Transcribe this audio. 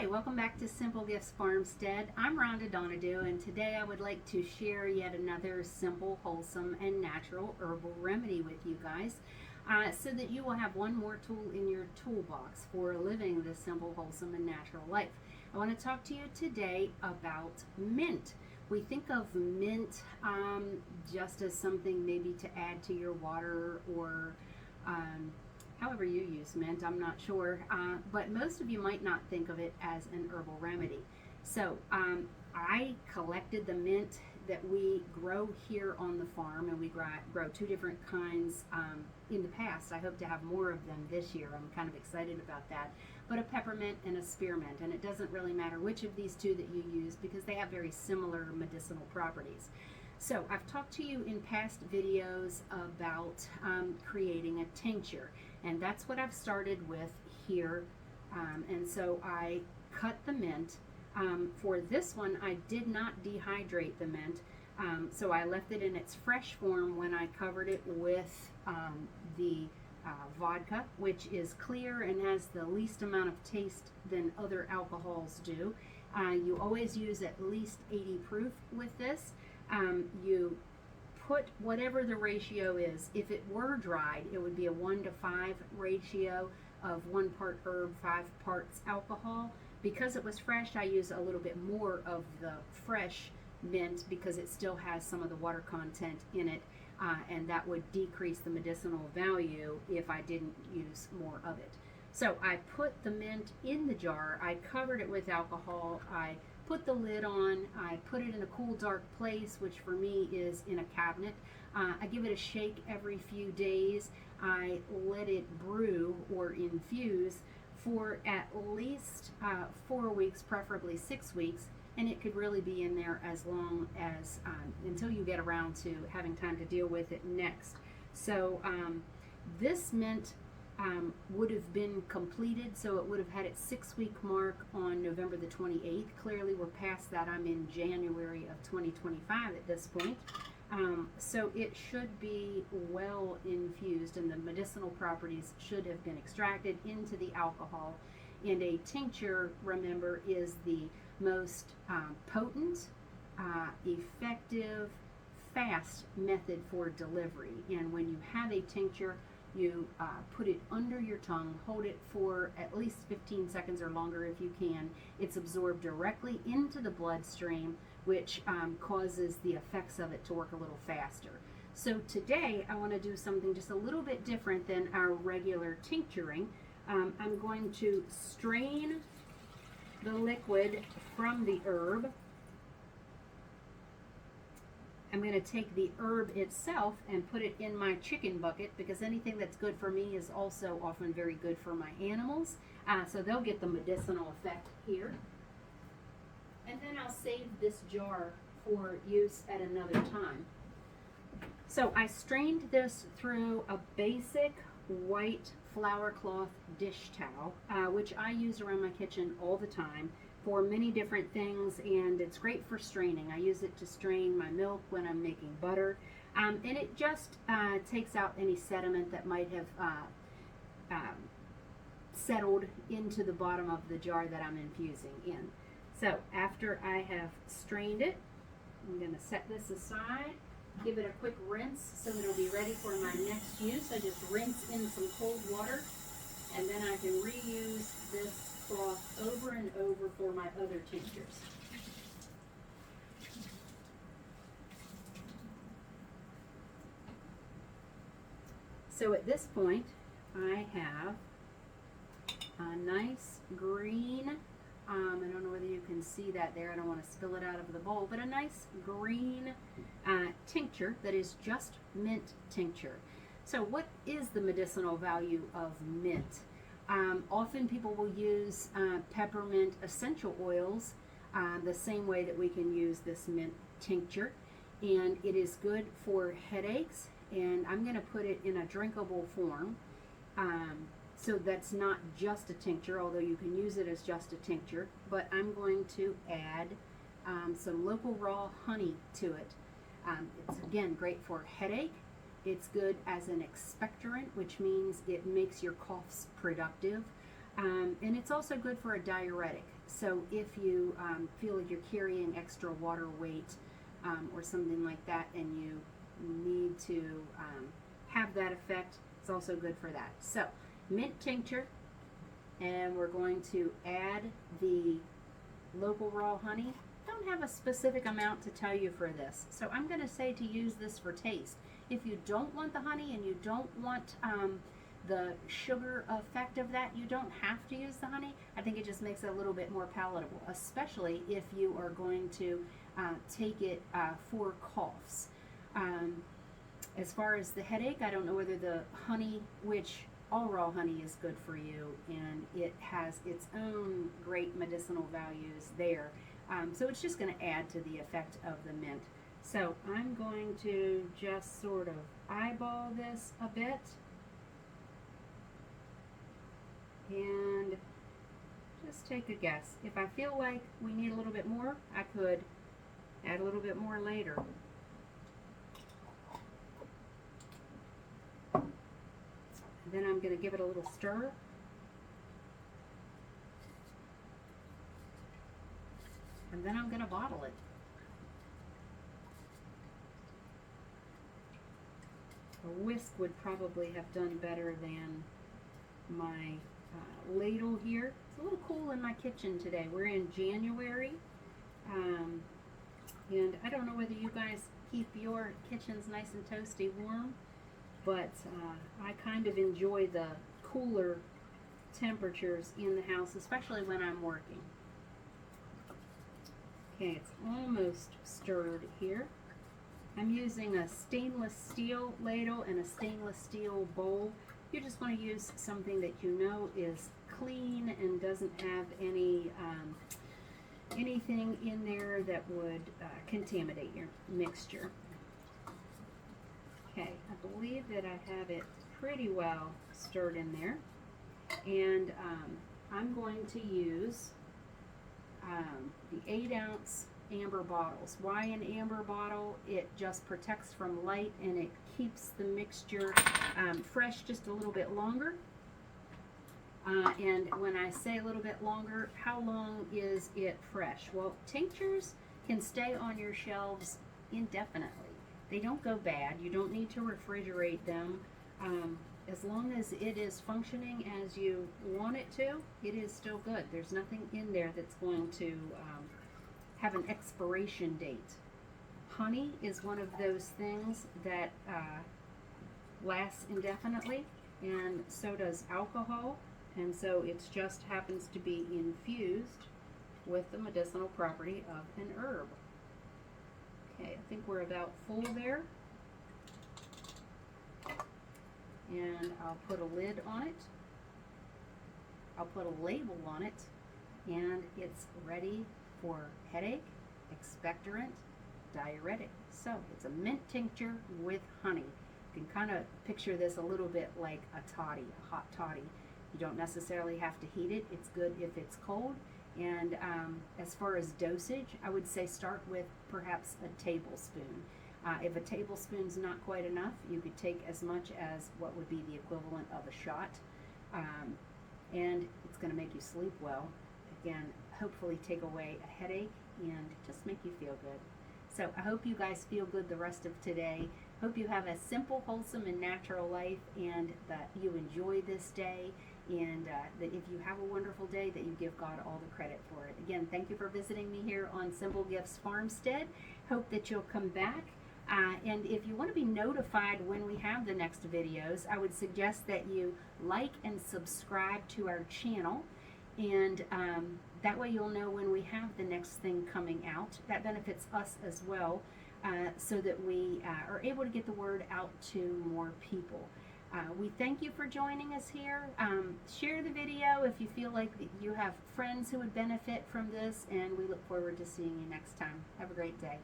Hi, welcome back to Simple Gifts Farmstead. I'm Rhonda Donadue, and today I would like to share yet another simple, wholesome, and natural herbal remedy with you guys so that you will have one more tool in your toolbox for living this simple, wholesome, and natural life. I want to talk to you today about mint. We think of mint just as something maybe to add to your water or however you use mint, I'm not sure, but most of you might not think of it as an herbal remedy. So I collected the mint that we grow here on the farm, and we grow two different kinds in the past. I hope to have more of them this year. I'm kind of excited about that. But a peppermint and a spearmint, and it doesn't really matter which of these two that you use because they have very similar medicinal properties. So I've talked to you in past videos about creating a tincture, and that's what I've started with here. And so I cut the mint. For this one, I did not dehydrate the mint, so I left it in its fresh form when I covered it with the vodka, which is clear and has the least amount of taste than other alcohols do. You always use at least 80 proof with this. You put whatever the ratio is. If it were dried, it would be a 1:5 ratio of 1 part herb, 5 parts alcohol. Because it was fresh, I use a little bit more of the fresh mint because it still has some of the water content in it, and that would decrease the medicinal value if I didn't use more of it. So I put the mint in the jar, I covered it with alcohol, I put the lid on, I put it in a cool, dark place, which for me is in a cabinet. I give it a shake every few days. I let it brew or infuse for at least 4 weeks, preferably 6 weeks, and it could really be in there as long as until you get around to having time to deal with it next. So this mint would have been completed, so it would have had its 6-week mark on November the 28th. Clearly we're past that. I'm in January of 2025 at this point. So it should be well infused, and the medicinal properties should have been extracted into the alcohol. And a tincture, remember, is the most potent, effective, fast method for delivery. And when you have a tincture, you put it under your tongue, hold it for at least 15 seconds or longer if you can. It's absorbed directly into the bloodstream, which causes the effects of it to work a little faster. So today I want to do something just a little bit different than our regular tincturing. I'm going to strain the liquid from the herb. I'm going to take the herb itself and put it in my chicken bucket, because anything that's good for me is also often very good for my animals. So they'll get the medicinal effect here. And then I'll save this jar for use at another time. So I strained this through a basic white flour cloth dish towel, which I use around my kitchen all the time for many different things, and it's great for straining. I use it to strain my milk when I'm making butter, and it just takes out any sediment that might have settled into the bottom of the jar that I'm infusing in. So after I have strained it, I'm going to set this aside, give it a quick rinse so that it'll be ready for my next use. I just rinse in some cold water, and then I can reuse this cloth over and over for my other tinctures. So at this point, I have a nice green, I don't know whether you can see that there, I don't want to spill it out of the bowl, but a nice green tincture that is just mint tincture. So what is the medicinal value of mint? Often people will use peppermint essential oils the same way that we can use this mint tincture, and it is good for headaches, and I'm going to put it in a drinkable form. So that's not just a tincture, although you can use it as just a tincture, but I'm going to add some local raw honey to it. It's again great for headache. It's good as an expectorant, which means it makes your coughs productive. And it's also good for a diuretic. So if you feel like you're carrying extra water weight or something like that, and you need to have that effect, it's also good for that. So mint tincture, and we're going to add the local raw honey. Don't have a specific amount to tell you for this, so I'm going to say to use this for taste. If you don't want the honey and you don't want the sugar effect of that, you don't have to use the honey. I think it just makes it a little bit more palatable, especially if you are going to take it for coughs. As far as the headache, I don't know whether the honey, which all raw honey is good for you, and it has its own great medicinal values there. So it's just going to add to the effect of the mint. So I'm going to just sort of eyeball this a bit and just take a guess. If I feel like we need a little bit more, I could add a little bit more later. Then I'm going to give it a little stir. And then I'm going to bottle it. A whisk would probably have done better than my ladle here. It's a little cool in my kitchen today. We're in January. And I don't know whether you guys keep your kitchens nice and toasty warm, but I kind of enjoy the cooler temperatures in the house, especially when I'm working. Okay, it's almost stirred here. I'm using a stainless steel ladle and a stainless steel bowl. You just want to use something that you know is clean and doesn't have any anything in there that would contaminate your mixture. Okay, I believe that I have it pretty well stirred in there, and I'm going to use the 8-ounce amber bottles. Why an amber bottle? It just protects from light, and it keeps the mixture fresh just a little bit longer. And when I say a little bit longer, how long is it fresh? Well, tinctures can stay on your shelves indefinitely. They don't go bad. You don't need to refrigerate them. As long as it is functioning as you want it to, it is still good. There's nothing in there that's going to have an expiration date. Honey is one of those things that lasts indefinitely, and so does alcohol. And so it just happens to be infused with the medicinal property of an herb. Okay, I think we're about full there. And I'll put a lid on it. I'll put a label on it. And it's ready for headache, expectorant, diuretic. So it's a mint tincture with honey. You can kind of picture this a little bit like a toddy, a hot toddy. You don't necessarily have to heat it. It's good if it's cold. And as far as dosage, I would say start with perhaps a tablespoon. If a tablespoon's not quite enough, you could take as much as what would be the equivalent of a shot. And it's going to make you sleep well. Again, hopefully take away a headache and just make you feel good. So I hope you guys feel good the rest of today. Hope you have a simple, wholesome, and natural life, and that you enjoy this day, and that if you have a wonderful day, that you give God all the credit for it. Again, thank you for visiting me here on Simple Gifts Farmstead. Hope that you'll come back. And if you want to be notified when we have the next videos, I would suggest that you like and subscribe to our channel, and that way you'll know when we have the next thing coming out. That benefits us as well, so that we are able to get the word out to more people. We thank you for joining us here. Share the video if you feel like you have friends who would benefit from this, and we look forward to seeing you next time. Have a great day.